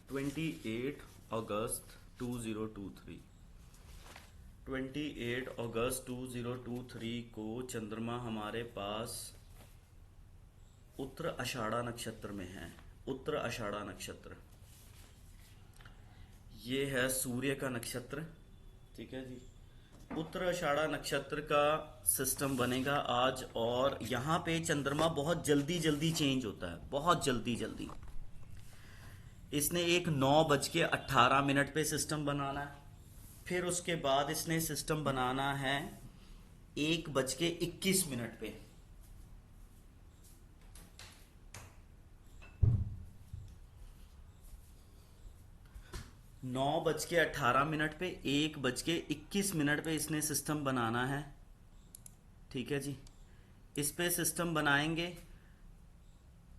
28 अगस्त 2023 28 अगस्त 2023 को चंद्रमा हमारे पास उत्तर आषाढ़ा नक्षत्र में है। उत्तर आषाढ़ा नक्षत्र ये है सूर्य का नक्षत्र। ठीक है जी। उत्तर आषाढ़ा नक्षत्र का सिस्टम बनेगा आज, और यहाँ पे चंद्रमा बहुत जल्दी जल्दी चेंज होता है, बहुत जल्दी जल्दी। इसने एक 9:18 पे सिस्टम बनाना है, फिर उसके बाद इसने सिस्टम बनाना है 1:21 पे। 9:18 पे 1:21 पे इसने सिस्टम बनाना है। ठीक है जी। इस पे सिस्टम बनाएंगे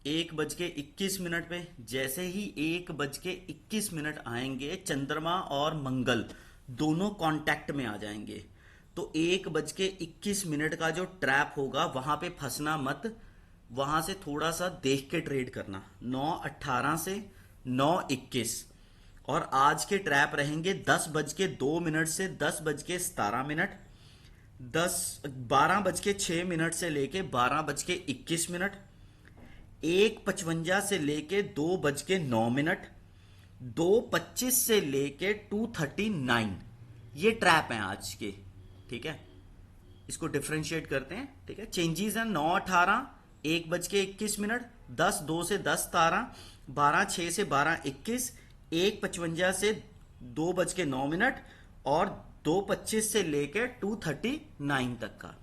1:21 पे। जैसे ही 1:21 आएंगे, चंद्रमा और मंगल दोनों कांटेक्ट में आ जाएंगे। तो 1:21 का जो ट्रैप होगा वहां पे फंसना मत, वहां से थोड़ा सा देख के ट्रेड करना। 9:18 से 9:21। और आज के ट्रैप रहेंगे 10:02 से 10:17, 12:06 से लेके 12:21, 1:55 से लेके 2:09, 2:25 से लेके 2:39। ये ट्रैप हैं आज के। ठीक है, इसको डिफरेंशिएट करते हैं। ठीक है, चेंजेस हैं 9:18, 1:21, 10:02 से 10:17, 12:06 से 12:21, 1:55 से 2:09 और 2:25 से लेकर 2:39 तक का।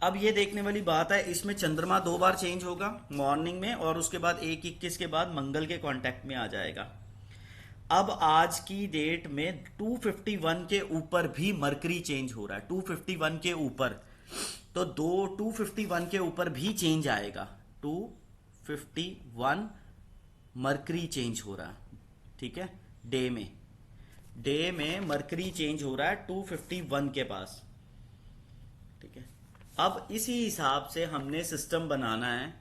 अब ये देखने वाली बात है, इसमें चंद्रमा 2 बार चेंज होगा, मॉर्निंग में, और उसके बाद 1:21 के बाद मंगल के कांटेक्ट में आ जाएगा। अब आज की डेट में 251 के ऊपर भी मरकरी चेंज हो रहा है। 251 के ऊपर, तो 251 के ऊपर भी चेंज आएगा। 251 मरकरी चेंज हो रहा है। ठीक है, डे में मरकरी चेंज हो रहा है 251 के पास। ठीक है, अब इसी हिसाब से हमने सिस्टम बनाना है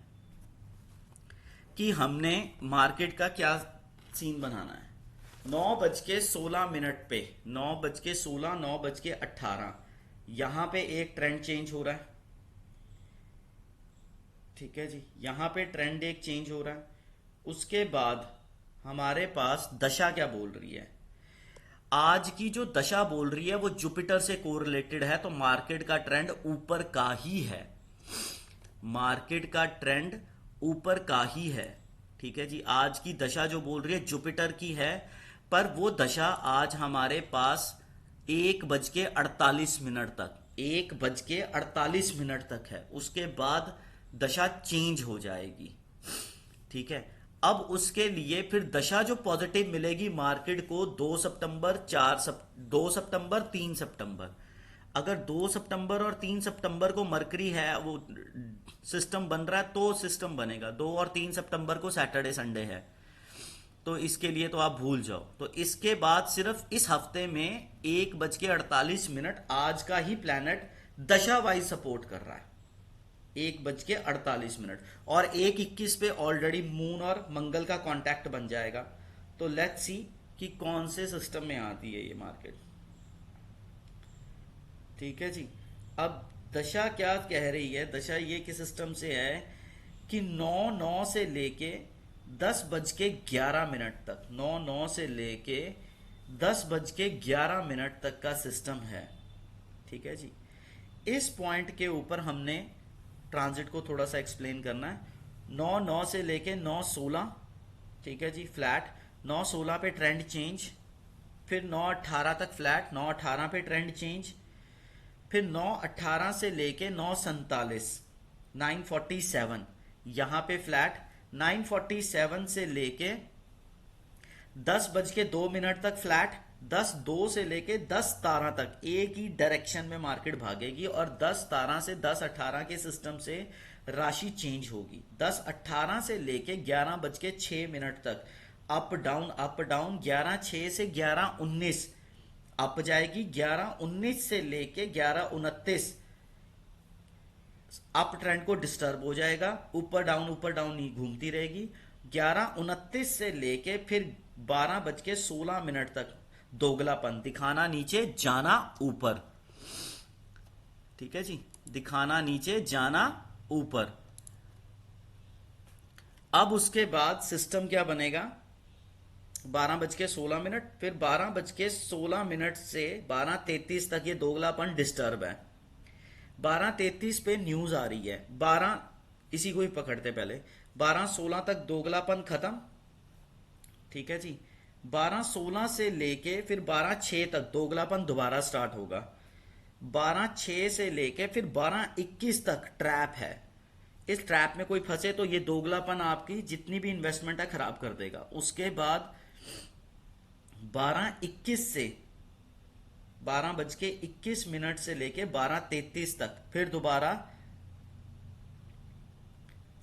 कि हमने मार्केट का क्या सीन बनाना है। 9:16 पे, 9:16, 9:18 यहां पे एक ट्रेंड चेंज हो रहा है। ठीक है जी, यहां पे ट्रेंड एक चेंज हो रहा है। उसके बाद हमारे पास दशा क्या बोल रही है। आज की जो दशा बोल रही है वो जुपिटर से कोरिलेटेड है, तो मार्केट का ट्रेंड ऊपर का ही है। मार्केट का ट्रेंड ऊपर का ही है। ठीक है जी, आज की दशा जो बोल रही है जुपिटर की है, पर वो दशा आज हमारे पास 1:48 तक, 1:48 तक है। उसके बाद दशा चेंज हो जाएगी। ठीक है, अब उसके लिए फिर दशा जो पॉजिटिव मिलेगी मार्केट को 2 सितंबर, 2 सितंबर, 3 सितंबर। अगर 2 सितंबर और 3 सितंबर को मरकरी है, वो सिस्टम बन रहा है, तो सिस्टम बनेगा। 2 और 3 सितंबर को सैटरडे संडे है, तो इसके लिए तो आप भूल जाओ। तो इसके बाद सिर्फ इस हफ्ते में 1:48 आज का ही प्लैनेट दशा वाइज सपोर्ट कर रहा है। 1:48 और 1:21 पे ऑलरेडी मून और मंगल का कांटेक्ट बन जाएगा। तो लेट्स सी कि कौन से सिस्टम में आती है ये मार्केट। ठीक है जी। अब दशा क्या कह रही है, दशा ये किस सिस्टम से है कि 9:09 से लेके 10:11 तक, 9:09 से लेके 10:11 तक का सिस्टम है। ठीक है जी। इस पॉइंट के ऊपर हमने ट्रांजिट को थोड़ा सा एक्सप्लेन करना है। 9:09 से लेके 9:16, ठीक है जी, फ्लैट। 9:16 पे ट्रेंड चेंज, फिर 9:18 तक फ्लैट, 9:18 पे ट्रेंड चेंज, फिर 9:18 से लेके 9:47, 9:47 यहां पे फ्लैट। 9:47 से लेके 10:02 तक फ्लैट। 10:02 से लेके 10:13 तक एक ही डायरेक्शन में मार्केट भागेगी, और 10:13 से 10:18 के सिस्टम से राशि चेंज होगी। 10:18 से लेके 11:06 तक अप डाउन अप डाउन। 11:06 से 11:19 अप जाएगी। 11:19 से लेके 11:29 अप ट्रेंड को डिस्टर्ब हो जाएगा, ऊपर डाउन नहीं घूमती रहेगी। 11:29 से लेके फिर 12:16 तक दोगलापन, दिखाना नीचे जाना ऊपर। ठीक है जी, दिखाना नीचे जाना ऊपर। अब उसके बाद सिस्टम क्या बनेगा, 12:16, फिर 12:16 से 12:33 तक ये दोगलापन डिस्टर्ब है। 12:33 पे न्यूज आ रही है, 12 इसी को ही पकड़ते पहले, 12:16 तक दोगलापन खत्म। ठीक है जी, 12:16 से लेके फिर 12:06 तक दोगलापन दोबारा स्टार्ट होगा। 12:06 से लेके फिर 12:21 तक ट्रैप है। इस ट्रैप में कोई फंसे तो ये दोगलापन आपकी जितनी भी इन्वेस्टमेंट है खराब कर देगा। उसके बाद 12:21 से 12:21 से लेके 12:33 तक फिर दोबारा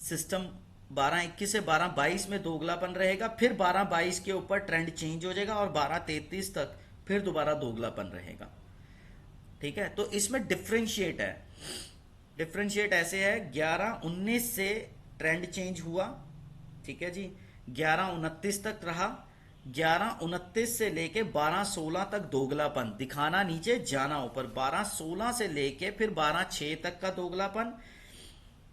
सिस्टम 12:21 से 12:22 में दोगलापन रहेगा, फिर 12:22 के ऊपर ट्रेंड चेंज हो जाएगा और 12:33 तक फिर दोबारा दोगलापन रहेगा। ठीक है, तो इसमें डिफरेंशिएट है। डिफरेंशिएट ऐसे है, 11:19 से ट्रेंड चेंज हुआ। ठीक है जी, 11:29 तक रहा, 11:29 से लेके 12:16 तक दोगलापन, दिखाना नीचे जाना ऊपर। 12:16 से लेके फिर 12:06 तक का दोगलापन।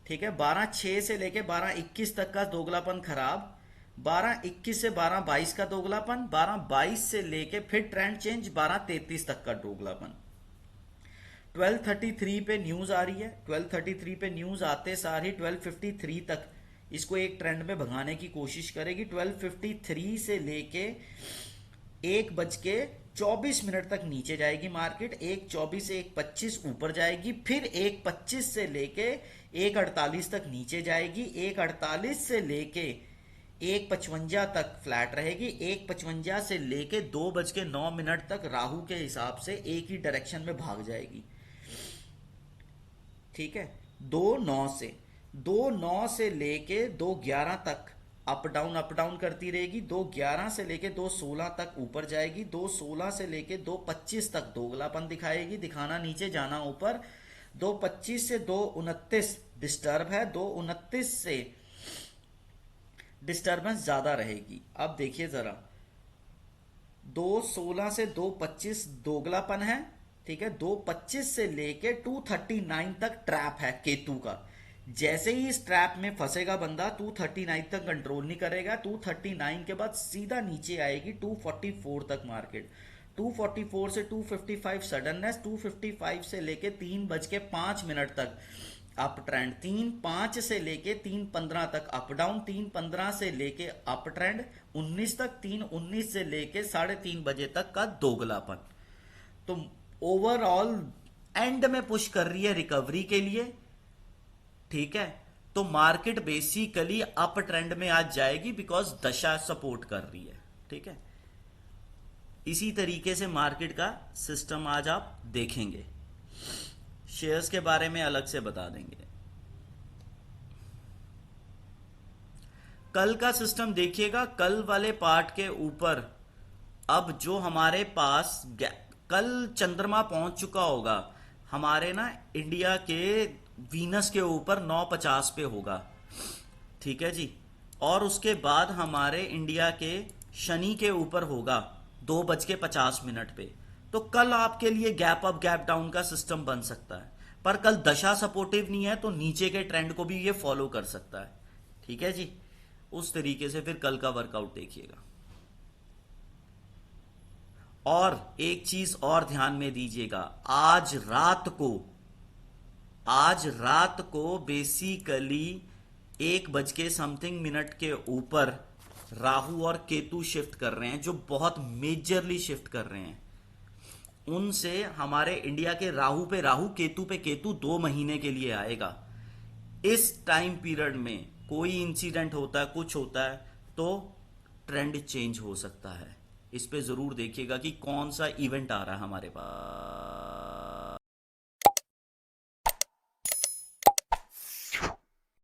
ठीक है, 12:06 से लेके 12:21 तक का दोगलापन खराब। 12:21 से 12:22 का दोगलापन, 12:22 से लेके फिर ट्रेंड चेंज 12:33 तक का दोगलापन। 12:33 पे न्यूज आ रही है, 12:33 पे न्यूज आते सार ही 12:53 तक इसको एक ट्रेंड में भगाने की कोशिश करेगी। 12:53 से लेके 1:24 तक नीचे जाएगी मार्केट, 1:24 से 1:25 ऊपर जाएगी, फिर 1:25 से लेके 1:48 तक नीचे जाएगी, 1:48 से लेके 1:55 तक फ्लैट रहेगी, 1:55 से लेके 2:09 तक राहु के हिसाब से एक ही डायरेक्शन में भाग जाएगी। ठीक है, 2:09 से लेके 2:11 तक अप डाउन करती रहेगी, 2:11 से लेके 2:16 तक ऊपर जाएगी, 2:16 से लेके 2:25 तक दोगलापन दिखाएगी, दिखाना नीचे जाना ऊपर। 2:25 से 2:29 डिस्टर्ब है, 2:29 से डिस्टर्बेंस ज्यादा रहेगी। अब देखिए जरा, 2:16 से 2:25 दोगलापन है। ठीक है, 2:25 से लेके 2:39 तक ट्रैप है केतु का। जैसे ही इस ट्रैप में फंसेगा बंदा, 2:39 तक कंट्रोल नहीं करेगा, 2:39 के बाद सीधा नीचे आएगी 2:44 तक मार्केट। 2:44 से 2:55 सडननेस, 2:55 से लेके 3:05 तक अप ट्रेंड, 3:05 से लेके 3:15 तक अप डाउन, 3:15 से लेके अप ट्रेंड 19 तक, 3:19 से लेके 3:30 बजे तक का दोगलापन। तो ओवरऑल एंड में पुश कर रही है रिकवरी के लिए। ठीक है, तो मार्केट बेसिकली अप ट्रेंड में आज जाएगी बिकॉज दशा सपोर्ट कर रही है। ठीक है, इसी तरीके से मार्केट का सिस्टम आज आप देखेंगे। शेयर्स के बारे में अलग से बता देंगे। कल का सिस्टम देखिएगा, कल वाले पार्ट के ऊपर अब जो हमारे पास कल चंद्रमा पहुंच चुका होगा हमारे ना इंडिया के वीनस के ऊपर 9:50 पे होगा। ठीक है जी, और उसके बाद हमारे इंडिया के शनि के ऊपर होगा 2:50 पे। तो कल आपके लिए गैप अप गैप डाउन का सिस्टम बन सकता है, पर कल दशा सपोर्टिव नहीं है तो नीचे के ट्रेंड को भी ये फॉलो कर सकता है। ठीक है जी, उस तरीके से फिर कल का वर्कआउट देखिएगा। और एक चीज और ध्यान में दीजिएगा, आज रात को बेसिकली 1:समथिंग के ऊपर राहु और केतु शिफ्ट कर रहे हैं, जो बहुत मेजरली शिफ्ट कर रहे हैं। उनसे हमारे इंडिया के राहु पे राहु, केतु पे केतु 2 महीने के लिए आएगा। इस टाइम पीरियड में कोई इंसिडेंट होता है, कुछ होता है तो ट्रेंड चेंज हो सकता है। इस पे जरूर देखिएगा कि कौन सा इवेंट आ रहा है हमारे पास।